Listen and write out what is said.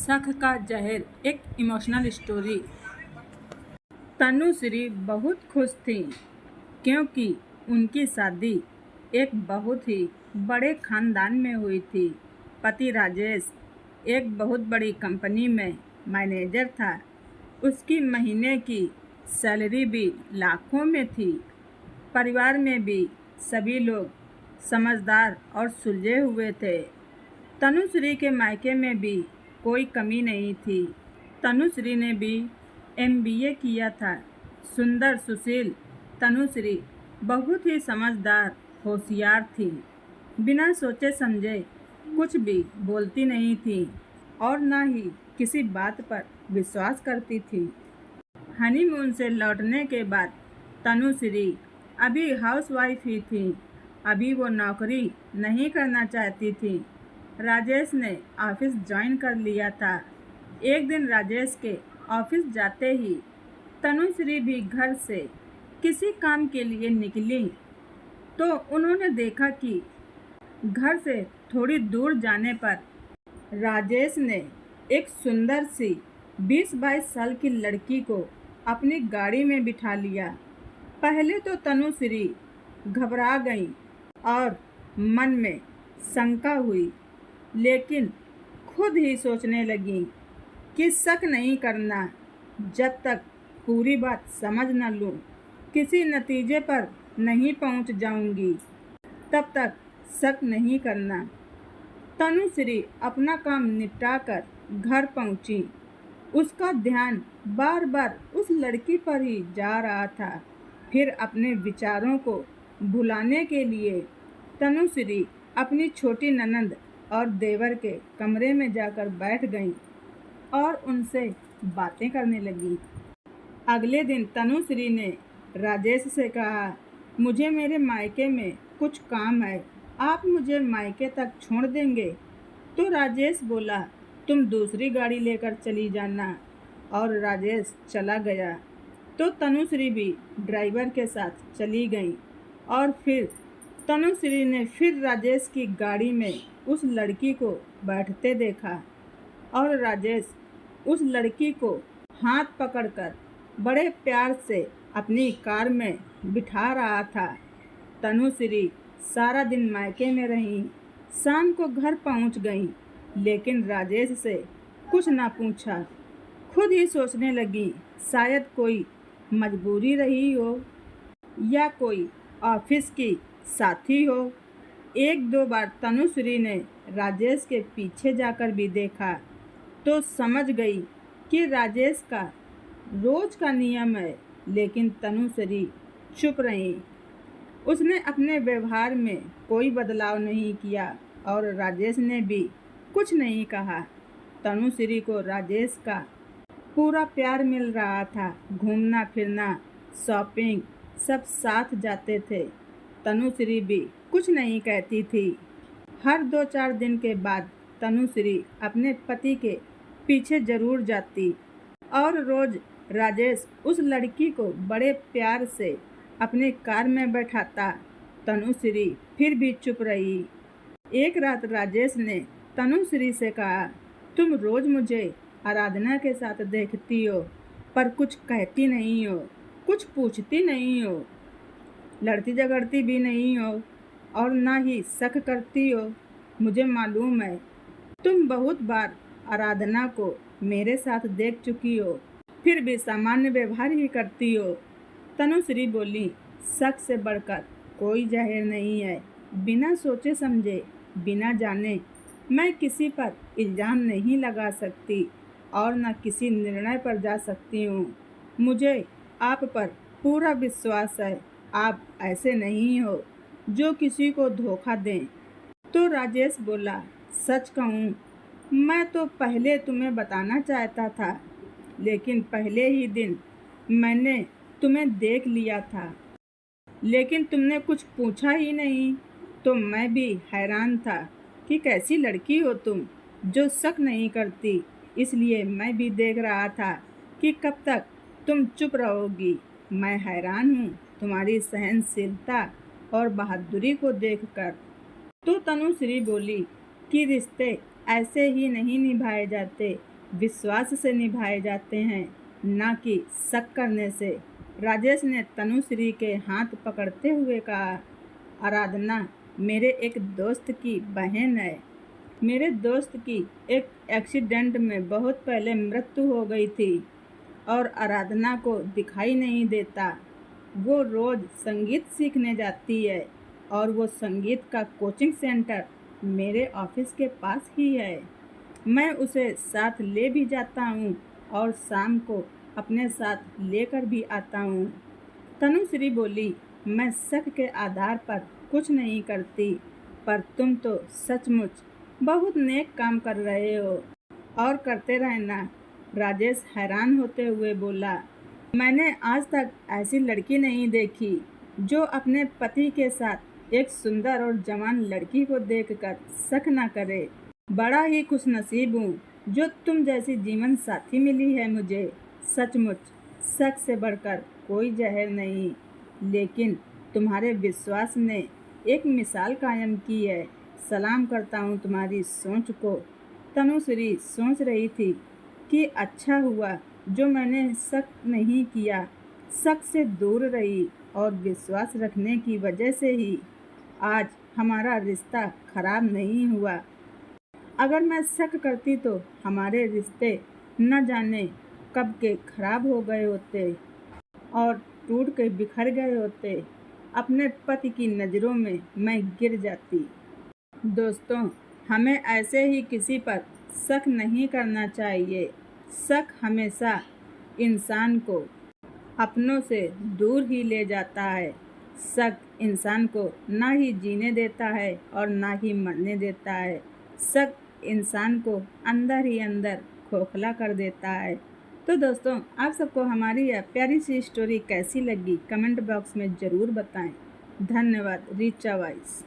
शक का जहर एक इमोशनल स्टोरी। तनुश्री बहुत खुश थी क्योंकि उनकी शादी एक बहुत ही बड़े खानदान में हुई थी। पति राजेश एक बहुत बड़ी कंपनी में मैनेजर था। उसकी महीने की सैलरी भी लाखों में थी। परिवार में भी सभी लोग समझदार और सुलझे हुए थे। तनुश्री के मायके में भी कोई कमी नहीं थी। तनुश्री ने भी MBA किया था। सुंदर सुशील तनुश्री बहुत ही समझदार होशियार थी। बिना सोचे समझे कुछ भी बोलती नहीं थी और ना ही किसी बात पर विश्वास करती थी। हनीमून से लौटने के बाद तनुश्री अभी हाउसवाइफ ही थी। अभी वो नौकरी नहीं करना चाहती थी। राजेश ने ऑफिस ज्वाइन कर लिया था। एक दिन राजेश के ऑफिस जाते ही तनुश्री भी घर से किसी काम के लिए निकली तो उन्होंने देखा कि घर से थोड़ी दूर जाने पर राजेश ने एक सुंदर सी 20-22 साल की लड़की को अपनी गाड़ी में बिठा लिया। पहले तो तनुश्री घबरा गई और मन में शंका हुई, लेकिन खुद ही सोचने लगी कि शक नहीं करना जब तक पूरी बात समझ न लूं। किसी नतीजे पर नहीं पहुंच जाऊंगी तब तक शक नहीं करना। तनुश्री अपना काम निपटाकर घर पहुंची। उसका ध्यान बार बार उस लड़की पर ही जा रहा था। फिर अपने विचारों को भुलाने के लिए तनुश्री अपनी छोटी ननंद और देवर के कमरे में जाकर बैठ गई और उनसे बातें करने लगी। अगले दिन तनुश्री ने राजेश से कहा, मुझे मेरे मायके में कुछ काम है, आप मुझे मायके तक छोड़ देंगे? तो राजेश बोला, तुम दूसरी गाड़ी लेकर चली जाना। और राजेश चला गया तो तनुश्री भी ड्राइवर के साथ चली गई और फिर तनुश्री ने फिर राजेश की गाड़ी में उस लड़की को बैठते देखा और राजेश उस लड़की को हाथ पकड़कर बड़े प्यार से अपनी कार में बिठा रहा था। तनुश्री सारा दिन मायके में रही। शाम को घर पहुंच गई, लेकिन राजेश से कुछ ना पूछा। खुद ही सोचने लगी, शायद कोई मजबूरी रही हो या कोई ऑफिस की साथी हो। 1-2 बार तनुश्री ने राजेश के पीछे जाकर भी देखा तो समझ गई कि राजेश का रोज का नियम है, लेकिन तनुश्री चुप रही। उसने अपने व्यवहार में कोई बदलाव नहीं किया और राजेश ने भी कुछ नहीं कहा। तनुश्री को राजेश का पूरा प्यार मिल रहा था। घूमना फिरना, शॉपिंग सब साथ जाते थे। तनुश्री भी कुछ नहीं कहती थी। हर 2-4 दिन के बाद तनुश्री अपने पति के पीछे जरूर जाती और रोज राजेश उस लड़की को बड़े प्यार से अपने कार में बैठाता। तनुश्री फिर भी चुप रही। एक रात राजेश ने तनुश्री से कहा, तुम रोज मुझे आराधना के साथ देखती हो पर कुछ कहती नहीं हो, कुछ पूछती नहीं हो, लड़ती झगड़ती भी नहीं हो और ना ही शक करती हो। मुझे मालूम है तुम बहुत बार आराधना को मेरे साथ देख चुकी हो, फिर भी सामान्य व्यवहार ही करती हो। तनुश्री बोली, शक से बढ़कर कोई जहर नहीं है। बिना सोचे समझे, बिना जाने मैं किसी पर इल्ज़ाम नहीं लगा सकती और न किसी निर्णय पर जा सकती हूँ। मुझे आप पर पूरा विश्वास है। आप ऐसे नहीं हो जो किसी को धोखा दें। तो राजेश बोला, सच कहूँ मैं तो पहले तुम्हें बताना चाहता था, लेकिन पहले ही दिन मैंने तुम्हें देख लिया था, लेकिन तुमने कुछ पूछा ही नहीं। तो मैं भी हैरान था कि कैसी लड़की हो तुम जो शक नहीं करती। इसलिए मैं भी देख रहा था कि कब तक तुम चुप रहोगी। मैं हैरान हूँ तुम्हारी सहनशीलता और बहादुरी को देखकर। तो तनुश्री बोली कि रिश्ते ऐसे ही नहीं निभाए जाते, विश्वास से निभाए जाते हैं, ना कि शक करने से। राजेश ने तनुश्री के हाथ पकड़ते हुए कहा, आराधना मेरे एक दोस्त की बहन है। मेरे दोस्त की एक एक्सीडेंट में बहुत पहले मृत्यु हो गई थी और आराधना को दिखाई नहीं देता। वो रोज़ संगीत सीखने जाती है और वो संगीत का कोचिंग सेंटर मेरे ऑफिस के पास ही है। मैं उसे साथ ले भी जाता हूँ और शाम को अपने साथ लेकर भी आता हूँ। तनुश्री बोली, मैं शक के आधार पर कुछ नहीं करती, पर तुम तो सचमुच बहुत नेक काम कर रहे हो और करते रहना। राजेश हैरान होते हुए बोला, मैंने आज तक ऐसी लड़की नहीं देखी जो अपने पति के साथ एक सुंदर और जवान लड़की को देखकर शक न करे। बड़ा ही खुशनसीब हूँ जो तुम जैसी जीवन साथी मिली है मुझे। सचमुच शक से बढ़कर कोई जहर नहीं, लेकिन तुम्हारे विश्वास ने एक मिसाल कायम की है। सलाम करता हूँ तुम्हारी सोच को। तनुश्री सोच रही थी कि अच्छा हुआ जो मैंने शक नहीं किया, शक से दूर रही और विश्वास रखने की वजह से ही आज हमारा रिश्ता खराब नहीं हुआ। अगर मैं शक करती तो हमारे रिश्ते न जाने कब के खराब हो गए होते और टूट के बिखर गए होते। अपने पति की नज़रों में मैं गिर जाती। दोस्तों, हमें ऐसे ही किसी पर शक नहीं करना चाहिए। शक हमेशा इंसान को अपनों से दूर ही ले जाता है। शक इंसान को ना ही जीने देता है और ना ही मरने देता है। शक इंसान को अंदर ही अंदर खोखला कर देता है। तो दोस्तों, आप सबको हमारी यह प्यारी सी स्टोरी कैसी लगी कमेंट बॉक्स में ज़रूर बताएं। धन्यवाद। रीचा वाइस।